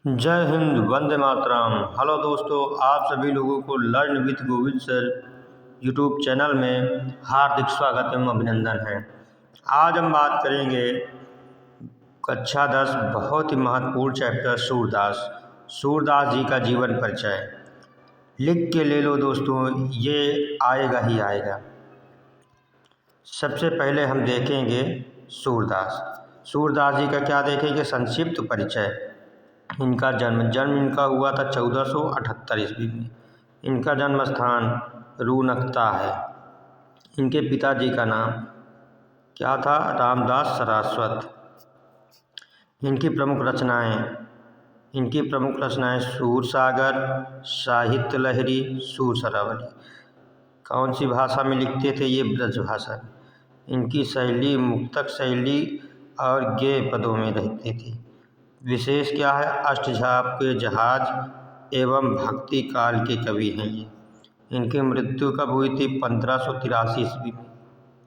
जय हिंद, वंदे मातरम। हेलो दोस्तों, आप सभी लोगों को learn with Govind sir YouTube channel में हार्दिक स्वागत एवं अभिनंदन है। आज हम बात करेंगे कक्षा 10 बहुत ही महत्वपूर्ण चैप्टर सूरदास जी का जीवन परिचय। लिख के ले लो दोस्तों, ये आएगा ही आएगा। सबसे पहले हम देखेंगे सूरदास जी का क्या देखेंगे, संक्षिप्त परिचय। इनका जन्म इनका हुआ था 1478 ईस्वी में। इनका जन्म स्थान रूनकता है। इनके पिताजी का नाम क्या था, रामदास सरस्वत। इनकी प्रमुख रचनाएं सूरसागर, साहित्य लहरी, सूरसरावली। कौन सी भाषा में लिखते थे, ये ब्रज भाषा। इनकी शैली मुक्तक शैली और गेय पदों में रहती थी। विशेष क्या है, अष्टझाप के जहाज एवं भक्ति काल के कवि हैं ये। इनकी मृत्यु कब हुई थी, 1583 ईस्वी में।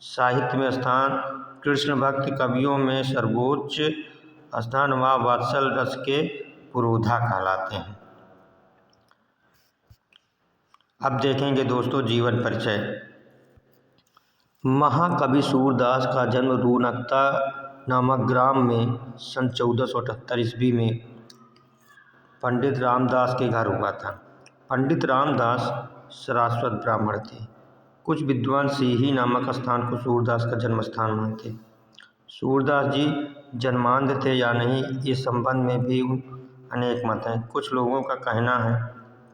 साहित्य में स्थान कृष्ण भक्त कवियों में सर्वोच्च स्थान व वात्सल रस के पुरोधा कहलाते हैं। अब देखेंगे दोस्तों जीवन परिचय। महाकवि सूरदास का जन्म रूनकता नामक ग्राम में सन 1478 ईस्वी में पंडित रामदास के घर हुआ था। पंडित रामदास सरस्वत ब्राह्मण थे। कुछ विद्वान सीही नामक स्थान को सूरदास का जन्म स्थान मानते। सूरदास जी जन्मांध थे या नहीं, इस संबंध में भी अनेक मत हैं। कुछ लोगों का कहना है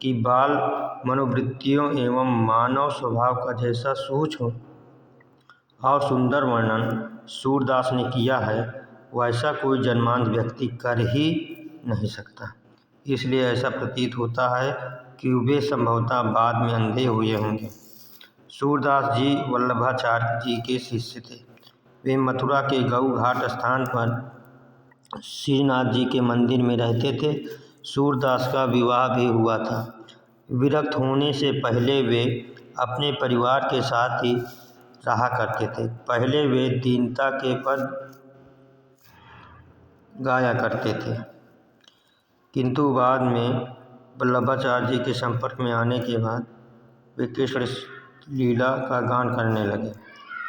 कि बाल मनोवृत्तियों एवं मानव स्वभाव का जैसा सूक्ष्म और सुंदर वर्णन सूरदास ने किया है, वैसा कोई जन्मांध व्यक्ति कर ही नहीं सकता। इसलिए ऐसा प्रतीत होता है कि वे संभवतः बाद में अंधे हुए होंगे। सूरदास जी वल्लभाचार्य जी के शिष्य थे। वे मथुरा के गऊ घाट स्थान पर श्रीनाथ जी के मंदिर में रहते थे। सूरदास का विवाह भी हुआ था। विरक्त होने से पहले वे अपने परिवार के साथ ही रहा करते थे। पहले वे दीनता के पद गाया करते थे, किंतु बाद में वल्लभाचार्य जी के संपर्क में आने के बाद वे कृष्ण लीला का गान करने लगे।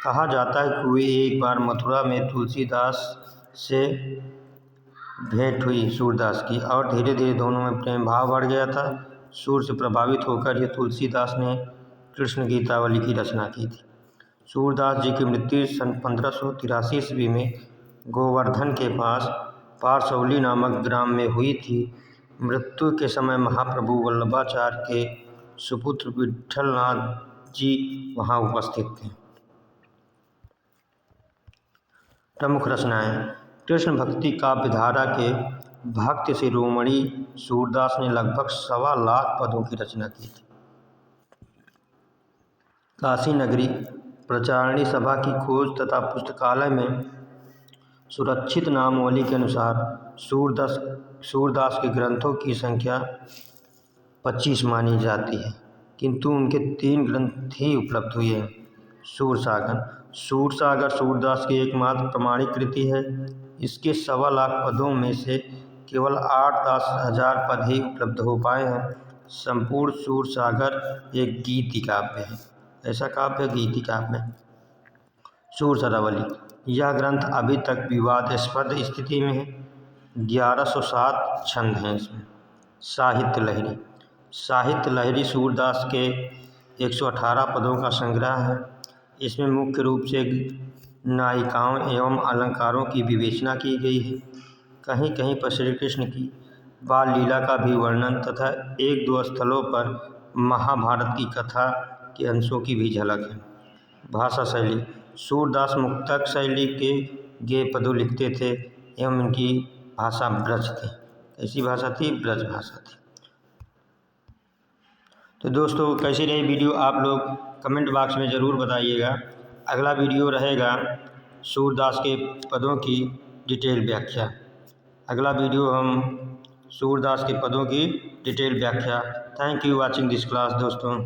कहा जाता है कि वे एक बार मथुरा में तुलसीदास से भेंट हुई सूरदास की, और धीरे धीरे दोनों में प्रेम भाव बढ़ गया था। सूर से प्रभावित होकर ये तुलसीदास ने कृष्ण गीतावली की रचना की थी। सूरदास जी की मृत्यु सन 1583 ईस्वी में गोवर्धन के पास पारसौली नामक ग्राम में हुई थी। मृत्यु के समय महाप्रभु वल्लभाचार्य के सुपुत्र विट्ठलनाथ जी वहां उपस्थित थे। प्रमुख रचनाएं। कृष्ण भक्ति काव्यधारा के भक्त शिरोमणि सूरदास ने लगभग 1.25 लाख पदों की रचना की थी। काशी नगरी प्रचारणी सभा की खोज तथा पुस्तकालय में सुरक्षित नामावली के अनुसार सूरदास के ग्रंथों की संख्या 25 मानी जाती है, किंतु उनके 3 ग्रंथ ही उपलब्ध हुए हैं। सूरसागर सूरदास की एकमात्र प्रमाणिक कृति है। इसके 1.25 लाख पदों में से केवल 8-10 हज़ार पद ही उपलब्ध हो पाए हैं। संपूर्ण सूरसागर एक गीति काव्य है। ऐसा काव्य गीति काव्य। सूरसरावली, यह ग्रंथ अभी तक विवादास्पद स्थिति में है। 1107 छंद हैं इसमें। साहित्य लहरी सूरदास के 118 पदों का संग्रह है। इसमें मुख्य रूप से नायिकाओं एवं अलंकारों की विवेचना की गई है। कहीं कहीं पर श्री कृष्ण की बाल लीला का भी वर्णन तथा 1-2 स्थलों पर महाभारत की कथा के अंशों की भी झलक है। भाषा शैली। सूरदास मुक्तक शैली के गेय पदों लिखते थे एवं इनकी भाषा ब्रज थी। ऐसी भाषा थी, ब्रज भाषा थी। तो दोस्तों, कैसी रही वीडियो आप लोग कमेंट बॉक्स में ज़रूर बताइएगा। अगला वीडियो रहेगा सूरदास के पदों की डिटेल व्याख्या। अगला वीडियो हम सूरदास के पदों की डिटेल व्याख्या। Thank you watching this class दोस्तों।